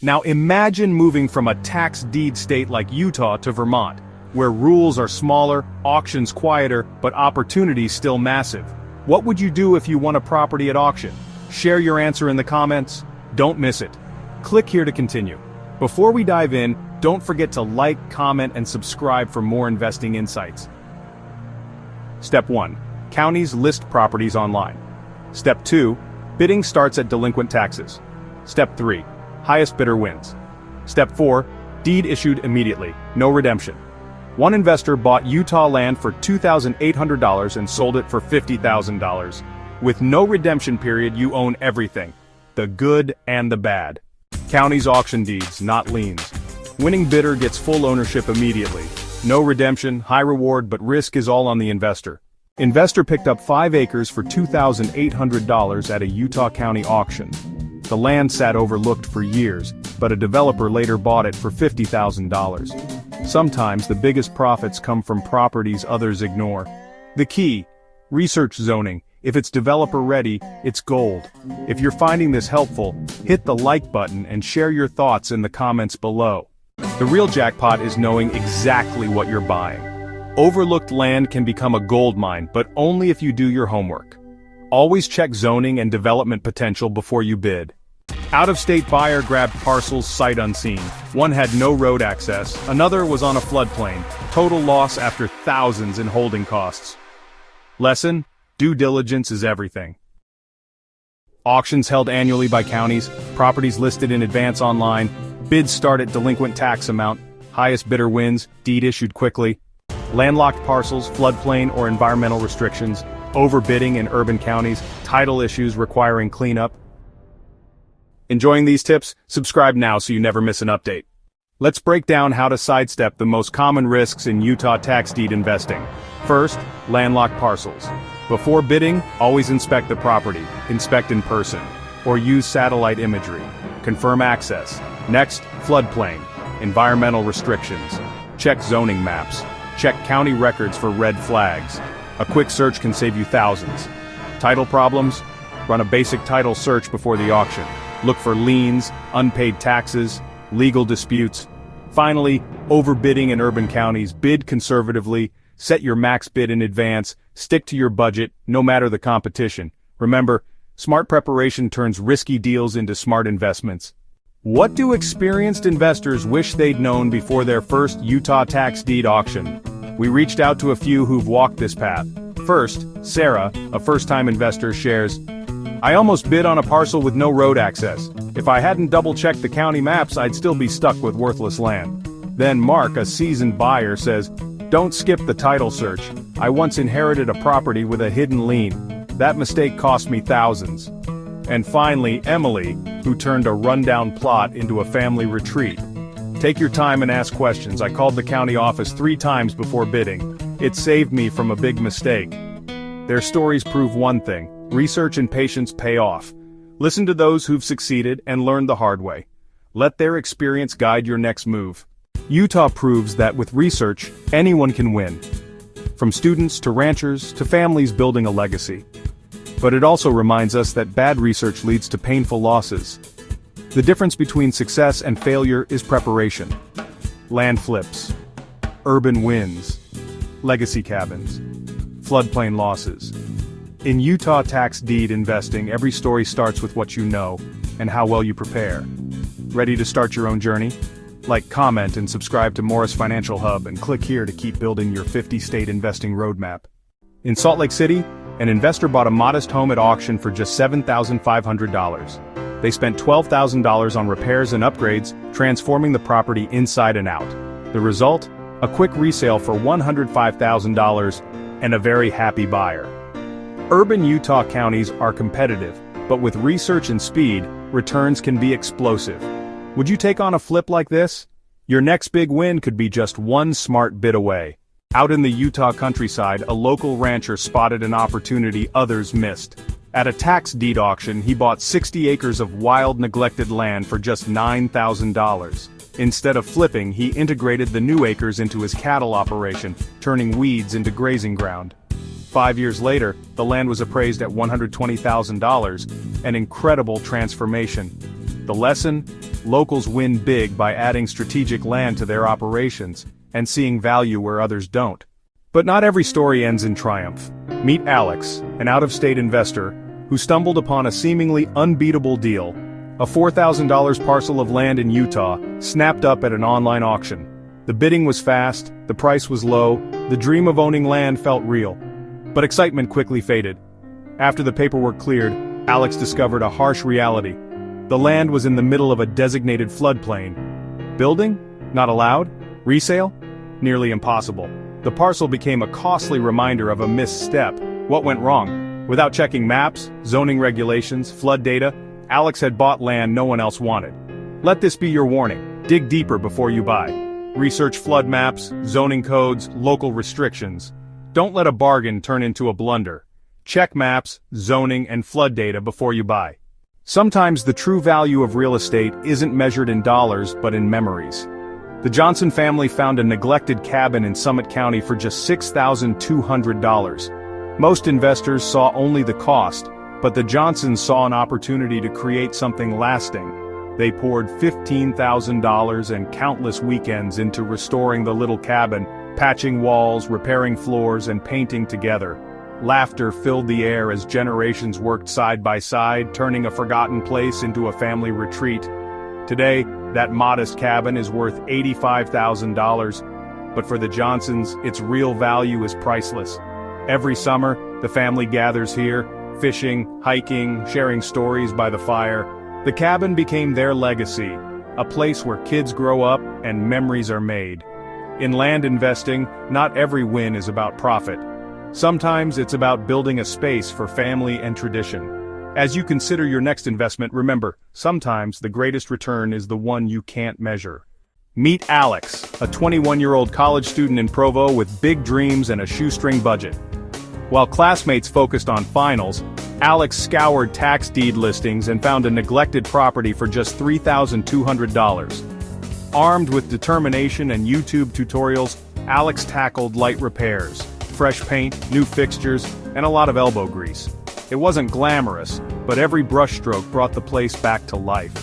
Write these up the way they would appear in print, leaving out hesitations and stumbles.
Now imagine moving from a tax deed state like Utah to Vermont, where rules are smaller, auctions quieter, but opportunities still massive. What would you do if you won a property at auction? Share your answer in the comments. Don't miss it. Click here to continue. Before we dive in, don't forget to like, comment, and subscribe for more investing insights. Step 1. Counties list properties online. Step 2. Bidding starts at delinquent taxes. Step 3. Highest bidder wins. Step 4. Deed issued immediately, no redemption. One investor bought Utah land for $2,800 and sold it for $50,000. With no redemption period, you own everything. The good and the bad. Counties auction deeds, not liens. Winning bidder gets full ownership immediately. No redemption, high reward, but risk is all on the investor. Investor picked up 5 acres for $2,800 at a Utah County auction. The land sat overlooked for years, but a developer later bought it for $50,000. Sometimes the biggest profits come from properties others ignore. The key: research zoning. If it's developer ready, it's gold. If you're finding this helpful, hit the like button and share your thoughts in the comments below. The real jackpot is knowing exactly what you're buying. Overlooked land can become a gold mine, but only if you do your homework. Always check zoning and development potential before you bid. Out-of-state buyer grabbed parcels sight unseen. One had no road access, another was on a floodplain. Total loss after thousands in holding costs. Lesson: due diligence is everything. Auctions held annually by counties, properties listed in advance online, bids start at delinquent tax amount, highest bidder wins, deed issued quickly. Landlocked parcels, floodplain or environmental restrictions, overbidding in urban counties, title issues requiring cleanup. Enjoying these tips? Subscribe now so you never miss an update. Let's break down how to sidestep the most common risks in Utah tax deed investing. First, landlocked parcels. Before bidding, always inspect the property, inspect in person, or use satellite imagery. Confirm access. Next, floodplain, environmental restrictions. Check zoning maps. Check county records for red flags. A quick search can save you thousands. Title problems? Run a basic title search before the auction. Look for liens, unpaid taxes, legal disputes. Finally, overbidding in urban counties. Bid conservatively, set your max bid in advance, stick to your budget, no matter the competition. Remember, smart preparation turns risky deals into smart investments. What do experienced investors wish they'd known before their first Utah tax deed auction? We reached out to a few who've walked this path. First, Sarah, a first-time investor, shares, "I almost bid on a parcel with no road access. If I hadn't double-checked the county maps, I'd still be stuck with worthless land." Then Mark, a seasoned buyer, says, "Don't skip the title search. I once inherited a property with a hidden lien. That mistake cost me thousands." And finally, Emily, who turned a rundown plot into a family retreat. "Take your time and ask questions. I called the county office 3 times before bidding. It saved me from a big mistake." Their stories prove one thing: research and patience pay off. Listen to those who've succeeded and learned the hard way. Let their experience guide your next move. Utah proves that with research, anyone can win. From students to ranchers to families building a legacy. But it also reminds us that bad research leads to painful losses. The difference between success and failure is preparation. Land flips. Urban wins. Legacy cabins. Floodplain losses. In Utah tax deed investing, every story starts with what you know and how well you prepare. Ready to start your own journey? Like, comment, and subscribe to Morris Financial Hub, and click here to keep building your 50-state investing roadmap. In Salt Lake City, an investor bought a modest home at auction for just $7,500. They spent $12,000 on repairs and upgrades, transforming the property inside and out. The result? A quick resale for $105,000 and a very happy buyer. Urban Utah counties are competitive, but with research and speed, returns can be explosive. Would you take on a flip like this? Your next big win could be just one smart bid away. Out in the Utah countryside, a local rancher spotted an opportunity others missed. At a tax deed auction, he bought 60 acres of wild, neglected land for just $9,000. Instead of flipping, he integrated the new acres into his cattle operation, turning weeds into grazing ground. 5 years later, the land was appraised at $120,000, an incredible transformation. The lesson? locals win big by adding strategic land to their operations and seeing value where others don't. But not every story ends in triumph. Meet Alex, an out-of-state investor, who stumbled upon a seemingly unbeatable deal, a $4,000 parcel of land in Utah, snapped up at an online auction. The bidding was fast, the price was low, the dream of owning land felt real. But excitement quickly faded. After the paperwork cleared, Alex discovered a harsh reality. The land was in the middle of a designated floodplain. Building? Not allowed? Resale? Nearly impossible. The parcel became a costly reminder of a misstep. What went wrong? Without checking maps, zoning regulations, flood data, Alex had bought land no one else wanted. Let this be your warning. Dig deeper before you buy. Research flood maps, zoning codes, local restrictions. Don't let a bargain turn into a blunder. Check maps, zoning, and flood data before you buy. Sometimes the true value of real estate isn't measured in dollars but in memories. The Johnson family found a neglected cabin in Summit County for just $6,200. Most investors saw only the cost, but the Johnsons saw an opportunity to create something lasting. They poured $15,000 and countless weekends into restoring the little cabin, patching walls, repairing floors, and painting together. Laughter filled the air as generations worked side by side, turning a forgotten place into a family retreat. Today, that modest cabin is worth $85,000, but for the Johnsons, its real value is priceless. Every summer, the family gathers here, fishing, hiking, sharing stories by the fire. The cabin became their legacy, a place where kids grow up and memories are made. In land investing, not every win is about profit. Sometimes it's about building a space for family and tradition. As you consider your next investment, remember, sometimes the greatest return is the one you can't measure. Meet Alex, a 21-year-old college student in Provo with big dreams and a shoestring budget. While classmates focused on finals, Alex scoured tax deed listings and found a neglected property for just $3,200. Armed with determination and YouTube tutorials, Alex tackled light repairs, fresh paint, new fixtures, and a lot of elbow grease. It wasn't glamorous, but every brushstroke brought the place back to life.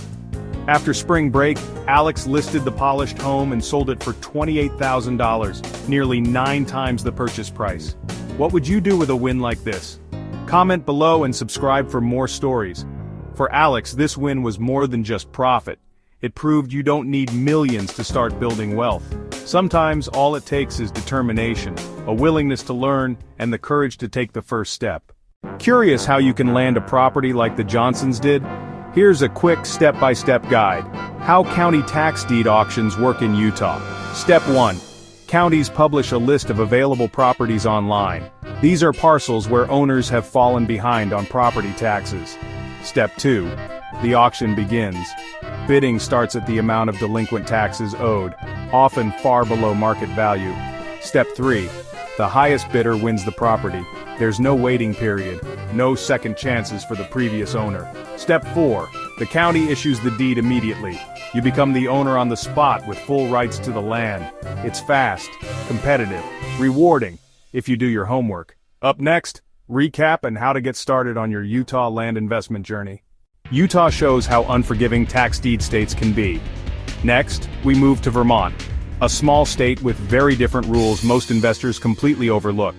After spring break, Alex listed the polished home and sold it for $28,000, nearly 9 times the purchase price. What would you do with a win like this? Comment below and subscribe for more stories. For Alex, this win was more than just profit. It proved you don't need millions to start building wealth. Sometimes all it takes is determination, a willingness to learn, and the courage to take the first step. Curious how you can land a property like the Johnsons did? Here's a quick step-by-step guide. How county tax deed auctions work in Utah. Step 1. Counties publish a list of available properties online. These are parcels where owners have fallen behind on property taxes. Step 2. The auction begins. Bidding starts at the amount of delinquent taxes owed, often far below market value. Step 3. The highest bidder wins the property. There's no waiting period, no second chances for the previous owner. Step 4. The county issues the deed immediately. You become the owner on the spot with full rights to the land. It's fast, competitive, rewarding, if you do your homework. Up next, recap and how to get started on your Utah land investment journey. Utah shows how unforgiving tax deed states can be. Next, we move to Vermont, a small state with very different rules most investors completely overlook.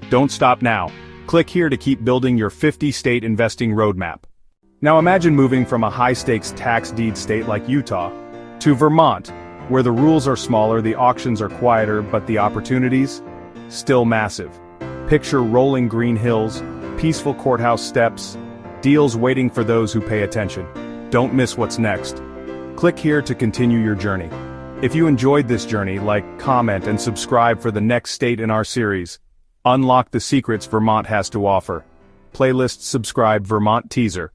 Don't stop now. Click here to keep building your 50-state investing roadmap. Now imagine moving from a high-stakes tax deed state like Utah to Vermont, where the rules are smaller, the auctions are quieter, but the opportunities? Still massive. Picture rolling green hills, peaceful courthouse steps, deals waiting for those who pay attention. Don't miss what's next. Click here to continue your journey. If you enjoyed this journey, like, comment, and subscribe for the next state in our series. Unlock the secrets Vermont has to offer. Playlist subscribe Vermont teaser.